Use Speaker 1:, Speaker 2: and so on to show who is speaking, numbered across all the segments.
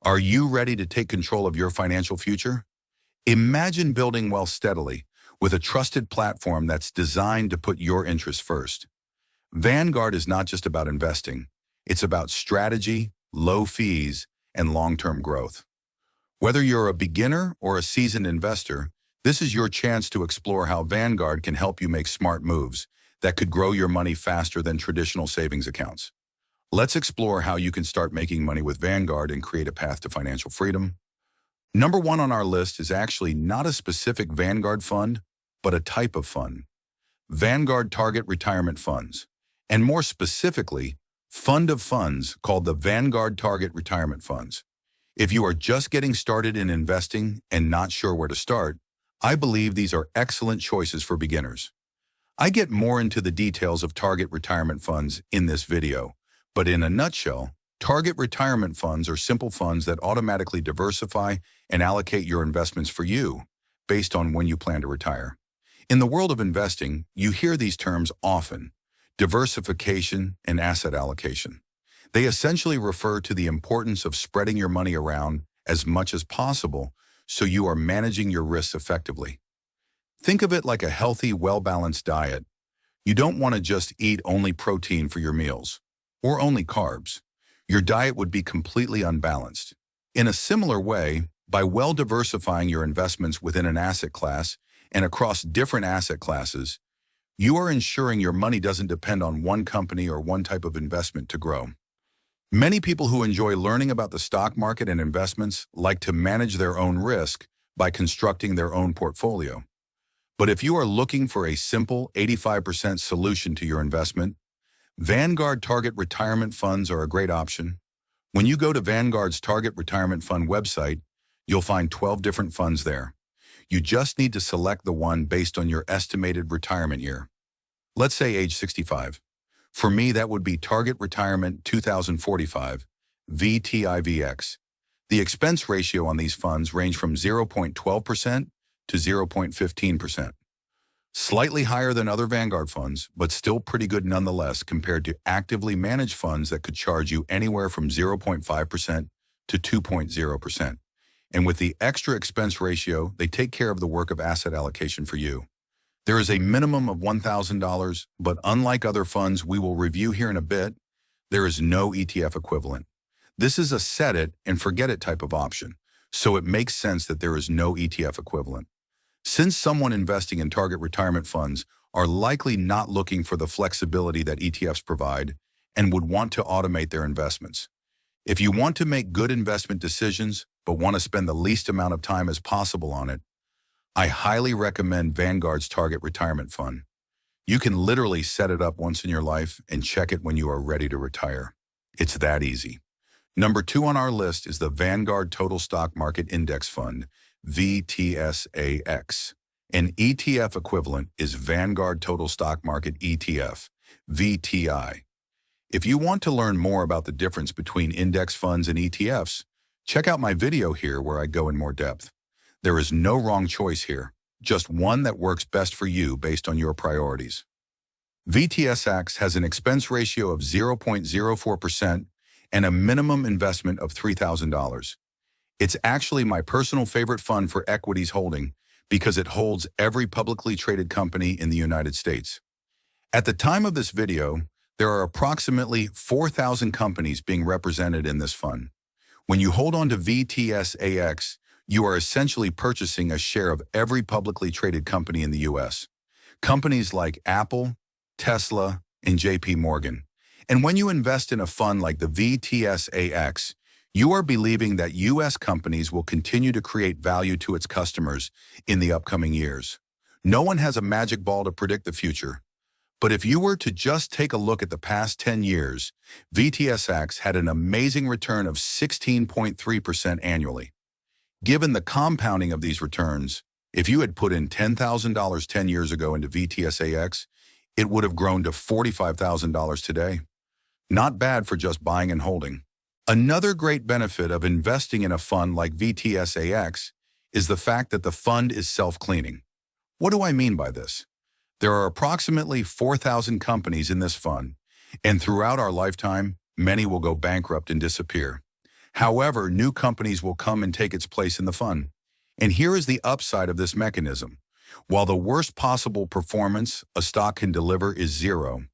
Speaker 1: Are you ready to take control of your financial future? Imagine building wealth steadily with a trusted platform that's designed to put your interests first. Vanguard is not just about investing. It's about strategy, low fees, and long-term growth. Whether you're a beginner or a seasoned investor, this is your chance to explore how Vanguard can help you make smart moves that could grow your money faster than traditional savings accounts. Let's explore how you can start making money with Vanguard and create a path to financial freedom. Number one on our list is actually not a specific Vanguard fund, but a type of fund. Vanguard Target Retirement Funds, and more specifically, fund of funds called the Vanguard Target Retirement Funds. If you are just getting started in investing and not sure where to start, I believe these are excellent choices for beginners. I get more into the details of target retirement funds in this video, but in a nutshell, target retirement funds are simple funds that automatically diversify and allocate your investments for you based on when you plan to retire. In the world of investing, you hear these terms often: diversification and asset allocation. They essentially refer to the importance of spreading your money around as much as possible so you are managing your risks effectively. Think of it like a healthy, well-balanced diet. You don't want to just eat only protein for your meals, or only carbs. Your diet would be completely unbalanced. In a similar way, by well diversifying your investments within an asset class and across different asset classes, you are ensuring your money doesn't depend on one company or one type of investment to grow. Many people who enjoy learning about the stock market and investments like to manage their own risk by constructing their own portfolio. But if you are looking for a simple 85% solution to your investment, Vanguard Target Retirement Funds are a great option. When you go to Vanguard's Target Retirement Fund website, you'll find 12 different funds there. You just need to select the one based on your estimated retirement year. Let's say age 65. For me, that would be Target Retirement 2045, VTIVX. The expense ratio on these funds range from 0.12% to 0.15%. Slightly higher than other Vanguard funds, but still pretty good nonetheless compared to actively managed funds that could charge you anywhere from 0.5% to 2.0%. And with the extra expense ratio, they take care of the work of asset allocation for you. There is a minimum of $1,000, but unlike other funds we will review here in a bit, there is no ETF equivalent. This is a set it and forget it type of option, so it makes sense that there is no ETF equivalent. Since someone investing in target retirement funds are likely not looking for the flexibility that ETFs provide and would want to automate their investments. If you want to make good investment decisions but want to spend the least amount of time as possible on it, I highly recommend Vanguard's Target Retirement Fund. You can literally set it up once in your life and check it when you are ready to retire. It's that easy. Number two on our list is the Vanguard Total Stock Market Index Fund, VTSAX. An ETF equivalent is Vanguard Total Stock Market ETF, VTI. If you want to learn more about the difference between index funds and ETFs, check out my video here where I go in more depth. There is no wrong choice here, just one that works best for you based on your priorities. VTSAX has an expense ratio of 0.04% and a minimum investment of $3,000. It's actually my personal favorite fund for equities holding because it holds every publicly traded company in the United States. At the time of this video, there are approximately 4,000 companies being represented in this fund. When you hold on to VTSAX, you are essentially purchasing a share of every publicly traded company in the U.S. Companies like Apple, Tesla, and JP Morgan. And when you invest in a fund like the VTSAX, you are believing that U.S. companies will continue to create value to its customers in the upcoming years. No one has a magic ball to predict the future. But if you were to just take a look at the past 10 years, VTSAX had an amazing return of 16.3% annually. Given the compounding of these returns, if you had put in $10,000 10 years ago into VTSAX, it would have grown to $45,000 today. Not bad for just buying and holding. Another great benefit of investing in a fund like VTSAX is the fact that the fund is self-cleaning. What do I mean by this? There are approximately 4,000 companies in this fund, and throughout our lifetime, many will go bankrupt and disappear. However, new companies will come and take its place in the fund. And here is the upside of this mechanism. While the worst possible performance a stock can deliver is zero,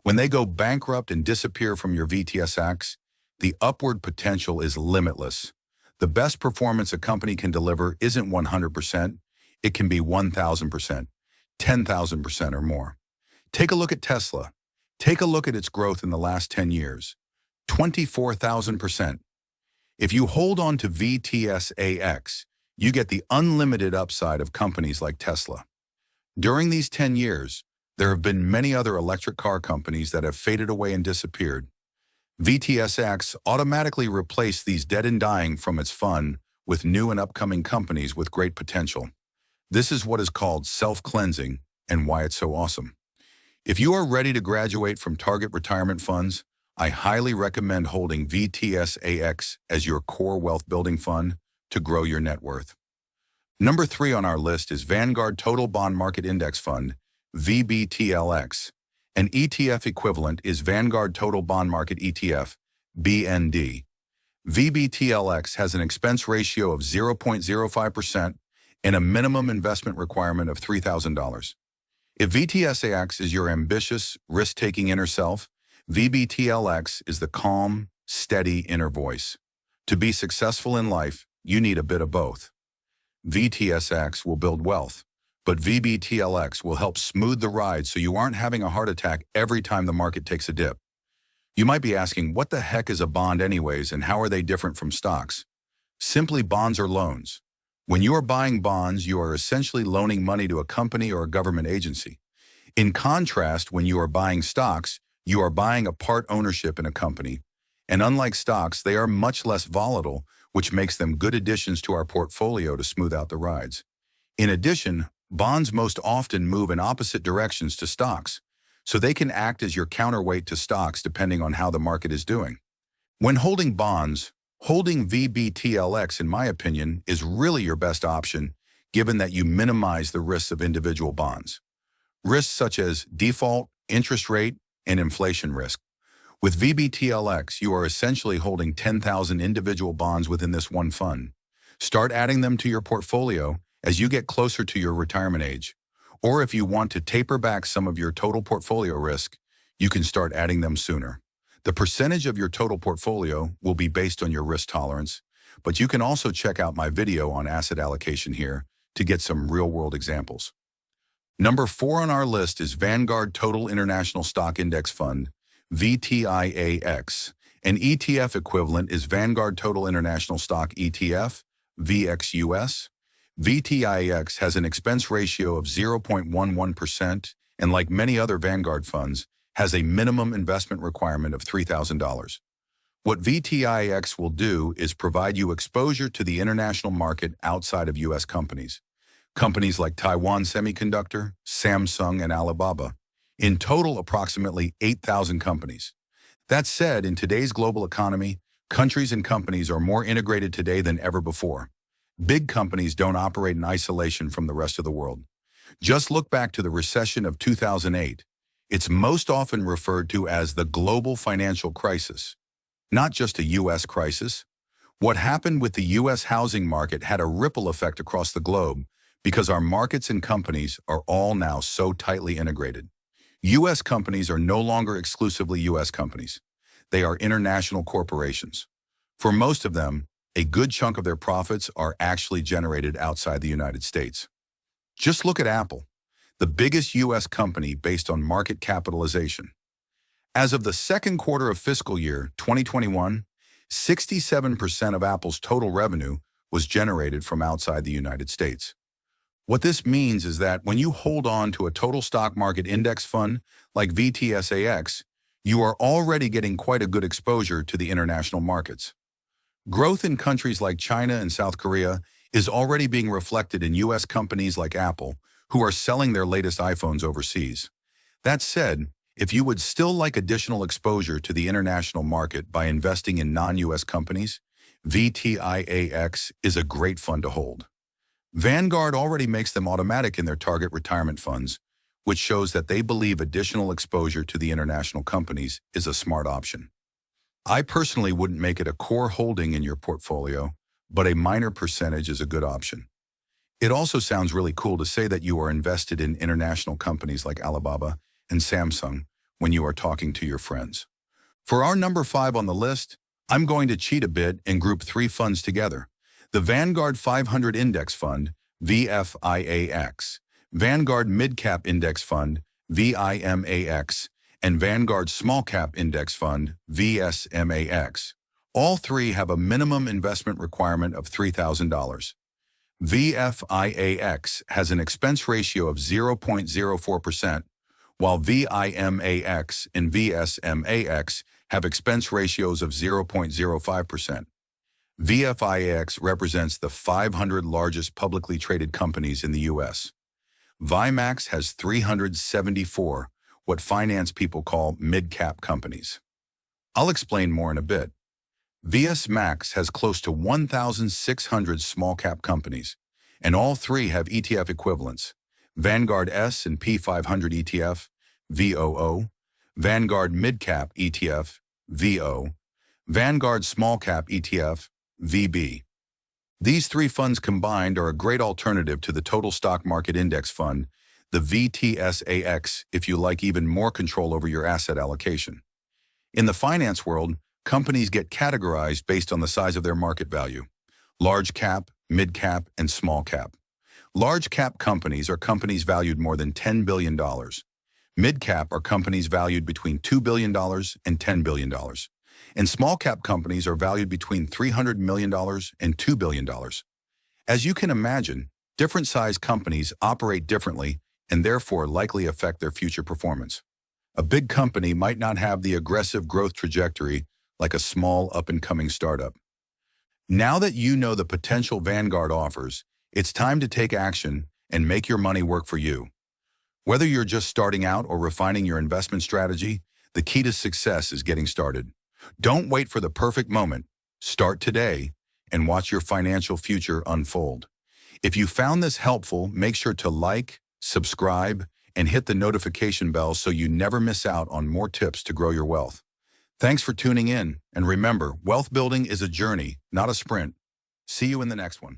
Speaker 1: when they go bankrupt and disappear from your VTSX, the upward potential is limitless. The best performance a company can deliver isn't 100%, it can be 1,000%, 10,000% or more. Take a look at Tesla. Take a look at its growth in the last 10 years. 24,000%. If you hold on to VTSAX, you get the unlimited upside of companies like Tesla. During these 10 years, there have been many other electric car companies that have faded away and disappeared. VTSX automatically replaced these dead and dying from its fund with new and upcoming companies with great potential. This is what is called self-cleansing and why it's so awesome. If you are ready to graduate from target retirement funds, I highly recommend holding VTSAX as your core wealth building fund to grow your net worth. Number 3 on our list is Vanguard Total Bond Market Index Fund, VBTLX. An ETF equivalent is Vanguard Total Bond Market ETF, BND. VBTLX has an expense ratio of 0.05% and a minimum investment requirement of $3,000. If VTSAX is your ambitious, risk-taking inner self, VBTLX is the calm, steady inner voice. To be successful in life, you need a bit of both. VTSX will build wealth, but VBTLX will help smooth the ride so you aren't having a heart attack every time the market takes a dip. You might be asking, what the heck is a bond anyways, and how are they different from stocks? Simply, bonds are loans. When you are buying bonds, you are essentially loaning money to a company or a government agency. In contrast, when you are buying stocks, you are buying a part ownership in a company. And unlike stocks, they are much less volatile, which makes them good additions to our portfolio to smooth out the rides. In addition, bonds most often move in opposite directions to stocks, so they can act as your counterweight to stocks depending on how the market is doing. When holding bonds, holding VBTLX, in my opinion, is really your best option, given that you minimize the risks of individual bonds. Risks such as default, interest rate, and inflation risk. With VBTLX, you are essentially holding 10,000 individual bonds within this one fund. Start adding them to your portfolio as you get closer to your retirement age. Or if you want to taper back some of your total portfolio risk, you can start adding them sooner. The percentage of your total portfolio will be based on your risk tolerance, but you can also check out my video on asset allocation here to get some real-world examples. Number 4 on our list is Vanguard Total International Stock Index Fund, VTIAX. An ETF equivalent is Vanguard Total International Stock ETF, VXUS. VTIAX has an expense ratio of 0.11% and, like many other Vanguard funds, has a minimum investment requirement of $3,000. What VTIAX will do is provide you exposure to the international market outside of U.S. companies. Companies like Taiwan Semiconductor, Samsung, and Alibaba. In total, approximately 8,000 companies. That said, in today's global economy, countries and companies are more integrated today than ever before. Big companies don't operate in isolation from the rest of the world. Just look back to the recession of 2008. It's most often referred to as the global financial crisis, not just a U.S. crisis. What happened with the U.S. housing market had a ripple effect across the globe because our markets and companies are all now so tightly integrated. U.S. companies are no longer exclusively U.S. companies. They are international corporations. For most of them, a good chunk of their profits are actually generated outside the United States. Just look at Apple, the biggest U.S. company based on market capitalization. As of the second quarter of fiscal year 2021, 67% of Apple's total revenue was generated from outside the United States. What this means is that when you hold on to a total stock market index fund like VTSAX, you are already getting quite a good exposure to the international markets. Growth in countries like China and South Korea is already being reflected in U.S. companies like Apple, who are selling their latest iPhones overseas. That said, if you would still like additional exposure to the international market by investing in non-U.S. companies, VTIAX is a great fund to hold. Vanguard already makes them automatic in their target retirement funds, which shows that they believe additional exposure to the international companies is a smart option. I personally wouldn't make it a core holding in your portfolio, but a minor percentage is a good option. It also sounds really cool to say that you are invested in international companies like Alibaba and Samsung when you are talking to your friends. For our number 5 on the list, I'm going to cheat a bit and group 3 funds together. The Vanguard 500 Index Fund, VFIAX, Vanguard Mid-Cap Index Fund, VIMAX, and Vanguard Small Cap Index Fund, VSMAX. All 3 have a minimum investment requirement of $3,000. VFIAX has an expense ratio of 0.04%, while VIMAX and VSMAX have expense ratios of 0.05%. VFIAX represents the 500 largest publicly traded companies in the U.S. VIMAX has 374, what finance people call mid-cap companies. I'll explain more in a bit. VSMAX has close to 1,600 small-cap companies, and all 3 have ETF equivalents: Vanguard S&P 500 ETF, VOO, Vanguard Mid-Cap ETF, VO, Vanguard Small Cap ETF, VB. These 3 funds combined are a great alternative to the Total Stock Market Index Fund, the VTSAX, if you like even more control over your asset allocation. In the finance world, companies get categorized based on the size of their market value: large cap, mid cap, and small cap. Large cap companies are companies valued more than $10 billion. Mid cap are companies valued between $2 billion and $10 billion. And small cap companies are valued between $300 million and $2 billion. As you can imagine, different size companies operate differently and therefore likely affect their future performance. A big company might not have the aggressive growth trajectory like a small up-and-coming startup. Now that you know the potential Vanguard offers, it's time to take action and make your money work for you. Whether you're just starting out or refining your investment strategy, the key to success is getting started. Don't wait for the perfect moment. Start today and watch your financial future unfold. If you found this helpful, make sure to like, subscribe, and hit the notification bell so you never miss out on more tips to grow your wealth. Thanks for tuning in, and remember, wealth building is a journey, not a sprint. See you in the next one.